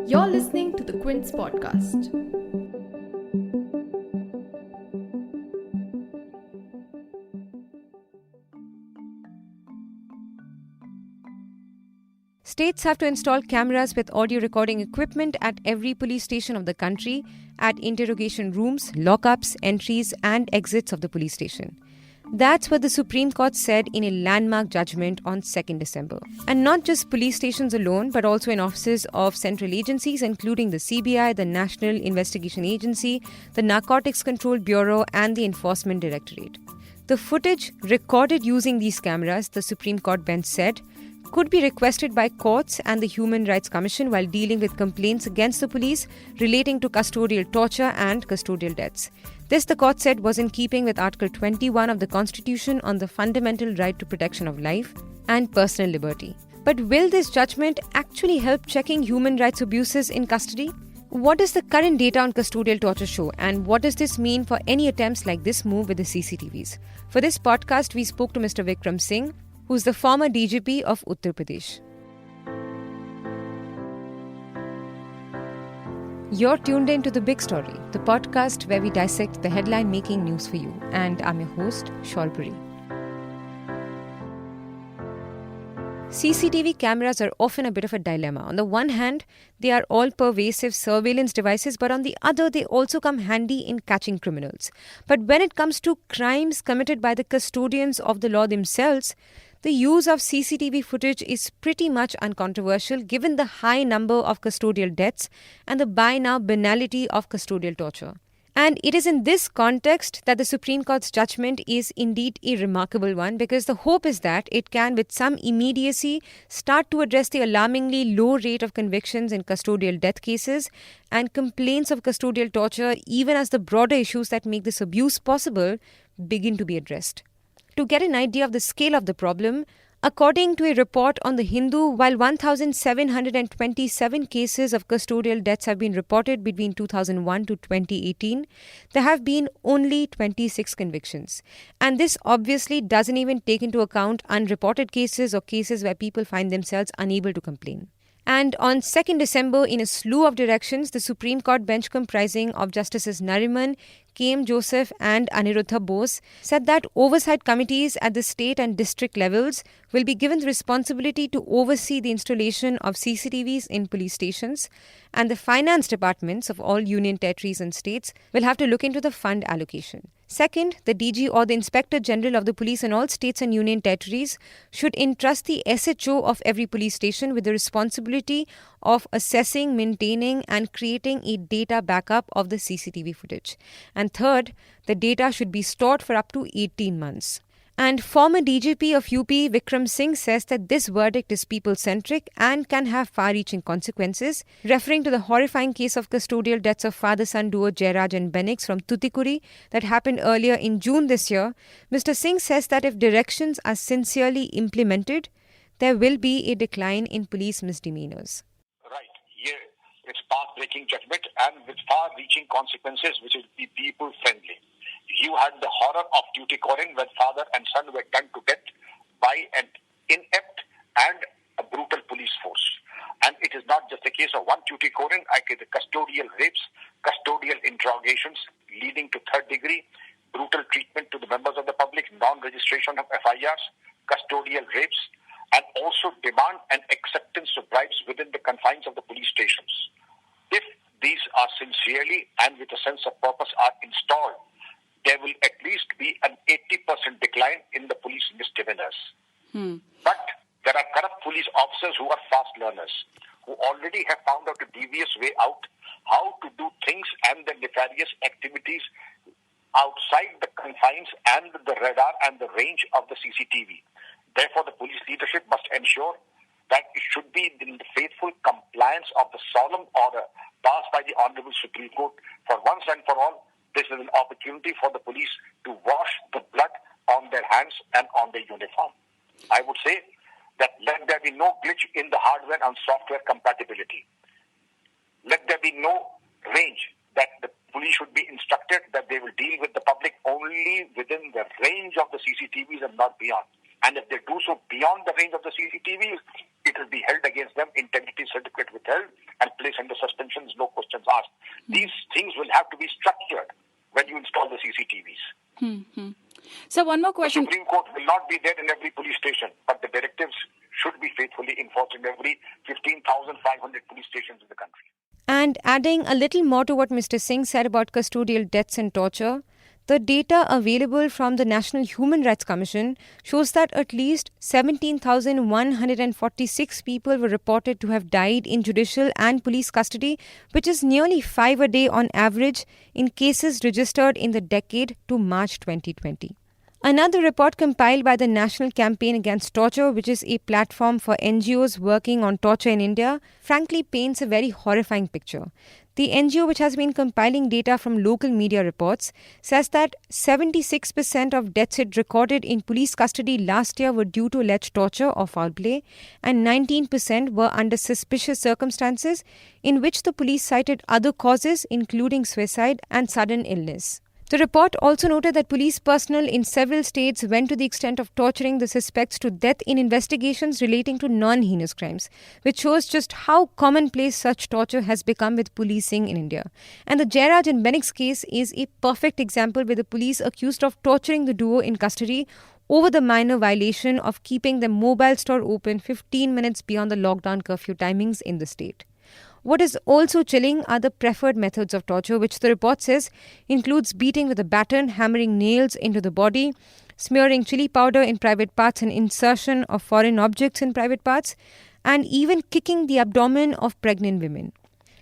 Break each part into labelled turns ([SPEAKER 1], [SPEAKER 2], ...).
[SPEAKER 1] You're listening to the Quint's podcast.
[SPEAKER 2] States have to install cameras with audio recording equipment at every police station of the country, at interrogation rooms, lockups, entries, and exits of the police station. That's what the Supreme Court said in a landmark judgment on 2nd December. And not just police stations alone, but also in offices of central agencies, including the CBI, the National Investigation Agency, the Narcotics Control Bureau, and the Enforcement Directorate. The footage recorded using these cameras, the Supreme Court bench said, could be requested by courts and the Human Rights Commission while dealing with complaints against the police relating to custodial torture and custodial deaths. This, the court said, was in keeping with Article 21 of the Constitution on the fundamental right to protection of life and personal liberty. But will this judgment actually help checking human rights abuses in custody? What does the current data on custodial torture show, and what does this mean for any attempts like this move with the CCTVs? For this podcast, we spoke to Mr. Vikram Singh, who's the former DGP of Uttar Pradesh. You're tuned in to The Big Story, the podcast where we dissect the headline-making news for you. And I'm your host, Shorbori. CCTV cameras are often a bit of a dilemma. On the one hand, they are all-pervasive surveillance devices, but on the other, they also come handy in catching criminals. But when it comes to crimes committed by the custodians of the law themselves, the use of CCTV footage is pretty much uncontroversial given the high number of custodial deaths and the by now banality of custodial torture. And it is in this context that the Supreme Court's judgment is indeed a remarkable one, because the hope is that it can, with some immediacy, start to address the alarmingly low rate of convictions in custodial death cases and complaints of custodial torture, even as the broader issues that make this abuse possible begin to be addressed. To get an idea of the scale of the problem, according to a report on The Hindu, while 1,727 cases of custodial deaths have been reported between 2001 to 2018, there have been only 26 convictions. And this obviously doesn't even take into account unreported cases or cases where people find themselves unable to complain. And on 2nd December, in a slew of directions, the Supreme Court bench comprising of Justices Nariman, K.M. Joseph and Aniruddha Bose said that oversight committees at the state and district levels will be given the responsibility to oversee the installation of CCTVs in police stations, and the finance departments of all union territories and states will have to look into the fund allocation. Second, the DG or the Inspector General of the police in all states and union territories should entrust the SHO of every police station with the responsibility of assessing, maintaining and creating a data backup of the CCTV footage. And third, the data should be stored for up to 18 months. And former DGP of UP, Vikram Singh, says that this verdict is people-centric and can have far-reaching consequences. Referring to the horrifying case of custodial deaths of father-son duo Jairaj and Benix from Tuticorin that happened earlier in June this year, Mr. Singh says that if directions are sincerely implemented, there will be a decline in police misdemeanors.
[SPEAKER 3] Right. Yeah. It's path-breaking judgment and with far-reaching consequences which will be people-friendly. You had the horror of Tuticorin when father and son were done to death by an inept and a brutal police force. And it is not just a case of one Tuticorin. I get the custodial rapes, custodial interrogations leading to third degree, brutal treatment to the members of the public, non-registration of FIRs, custodial rapes, and also demand and acceptance of bribes within the confines of the police stations. If these are sincerely and with a sense of purpose are installed, there will at least be an 80% decline in the police misdemeanors. But there are corrupt police officers who are fast learners, who already have found out a devious way out, how to do things and the nefarious activities outside the confines and the radar and the range of the CCTV. Therefore, the police leadership must ensure that it should be in the faithful compliance of the solemn order passed by the Honorable Supreme Court. For once and for all, this is an opportunity for the police to wash the blood on their hands and on their uniform. I would say that let there be no glitch in the hardware and software compatibility. Let there be no range that the police should be instructed that they will deal with the public only within the range of the CCTVs and not beyond. And if they do so beyond the range of the CCTVs, it will be
[SPEAKER 4] one more question.
[SPEAKER 3] The Supreme Court will not be there in every police station, but the directives should be faithfully enforced in every 15,500 police stations in the country.
[SPEAKER 2] And adding a little more to what Mr. Singh said about custodial deaths and torture, the data available from the National Human Rights Commission shows that at least 17,146 people were reported to have died in judicial and police custody, which is nearly 5 a day on average in cases registered in the decade to March 2020. Another report compiled by the National Campaign Against Torture, which is a platform for NGOs working on torture in India, frankly paints a very horrifying picture. The NGO, which has been compiling data from local media reports, says that 76% of deaths it recorded in police custody last year were due to alleged torture or foul play, and 19% were under suspicious circumstances in which the police cited other causes, including suicide and sudden illness. The report also noted that police personnel in several states went to the extent of torturing the suspects to death in investigations relating to non-heinous crimes, which shows just how commonplace such torture has become with policing in India. And the Jairaj and Benix case is a perfect example where the police accused of torturing the duo in custody over the minor violation of keeping the mobile store open 15 minutes beyond the lockdown curfew timings in the state. What is also chilling are the preferred methods of torture, which the report says includes beating with a baton, hammering nails into the body, smearing chili powder in private parts and insertion of foreign objects in private parts, and even kicking the abdomen of pregnant women.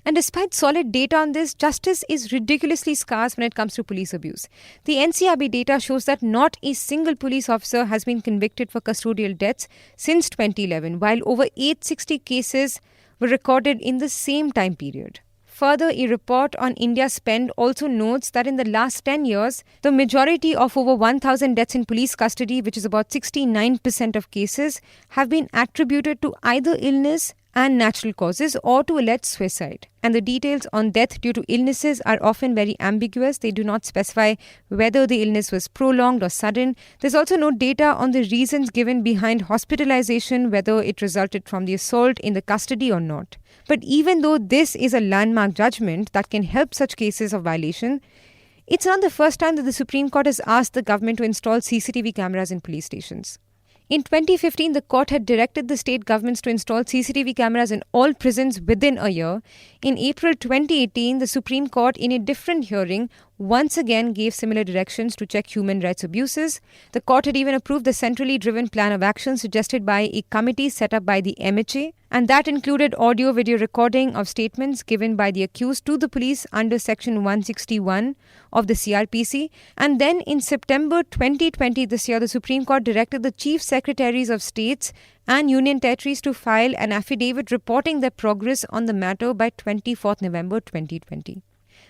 [SPEAKER 2] And despite solid data on this, justice is ridiculously scarce when it comes to police abuse. The NCRB data shows that not a single police officer has been convicted for custodial deaths since 2011, while over 860 cases were recorded in the same time period. Further, a report on India's spend also notes that in the last 10 years, the majority of over 1,000 deaths in police custody, which is about 69% of cases, have been attributed to either illness and natural causes or to alleged suicide. And the details on death due to illnesses are often very ambiguous. They do not specify whether the illness was prolonged or sudden. There's also no data on the reasons given behind hospitalization, whether it resulted from the assault in the custody or not. But even though this is a landmark judgment that can help such cases of violation, it's not the first time that the Supreme Court has asked the government to install CCTV cameras in police stations. In 2015, the court had directed the state governments to install CCTV cameras in all prisons within a year. In April 2018, the Supreme Court, in a different hearing, once again gave similar directions to check human rights abuses. The court had even approved the centrally driven plan of action suggested by a committee set up by the MHA, and that included audio-video recording of statements given by the accused to the police under Section 161 of the CRPC. And then in September 2020 this year, the Supreme Court directed the Chief Secretaries of States and Union Territories to file an affidavit reporting their progress on the matter by 24th November 2020.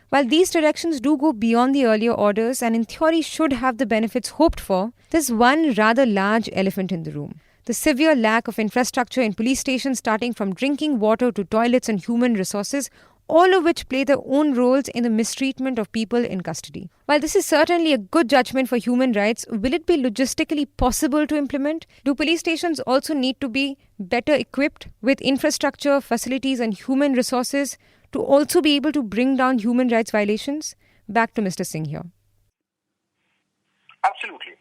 [SPEAKER 2] While these directions do go beyond the earlier orders and in theory should have the benefits hoped for, there's one rather large elephant in the room. The severe lack of infrastructure in police stations, starting from drinking water to toilets and human resources, all of which play their own roles in the mistreatment of people in custody. While this is certainly a good judgment for human rights, will it be logistically possible to implement? Do police stations also need to be better equipped with infrastructure, facilities and human resources to also be able to bring down human rights violations? Back to Mr. Singh here.
[SPEAKER 3] Absolutely.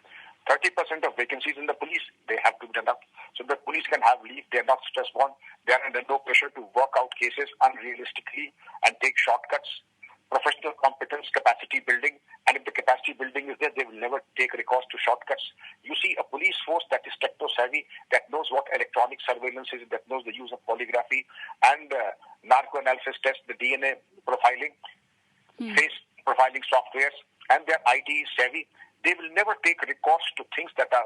[SPEAKER 3] 30% of vacancies in the police, they have to be done up. So the police can have leave, they're not stress-born, they're under no pressure to work out cases unrealistically and take shortcuts. Professional competence, capacity building, and if the capacity building is there, they will never take recourse to shortcuts. You see a police force that is techno-savvy, that knows what electronic surveillance is, that knows the use of polygraphy and narco-analysis tests, the DNA profiling, face profiling softwares, and their IT is savvy. They will never take recourse to things that are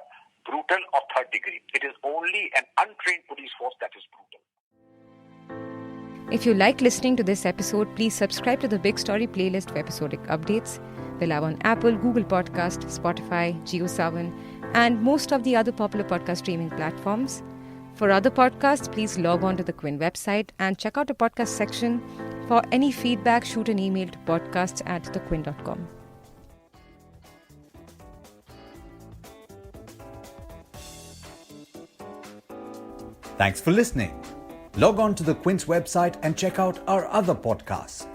[SPEAKER 3] brutal or third degree. It is only an untrained police force that is brutal.
[SPEAKER 2] If you like listening to this episode, please subscribe to the Big Story playlist for episodic updates. We're live on Apple, Google Podcast, Spotify, JioSaavn, and most of the other popular podcast streaming platforms. For other podcasts, please log on to the Quint website and check out the podcast section. For any feedback, shoot an email to podcasts@thequint.com.
[SPEAKER 5] Thanks for listening. Log on to the Quint's website and check out our other podcasts.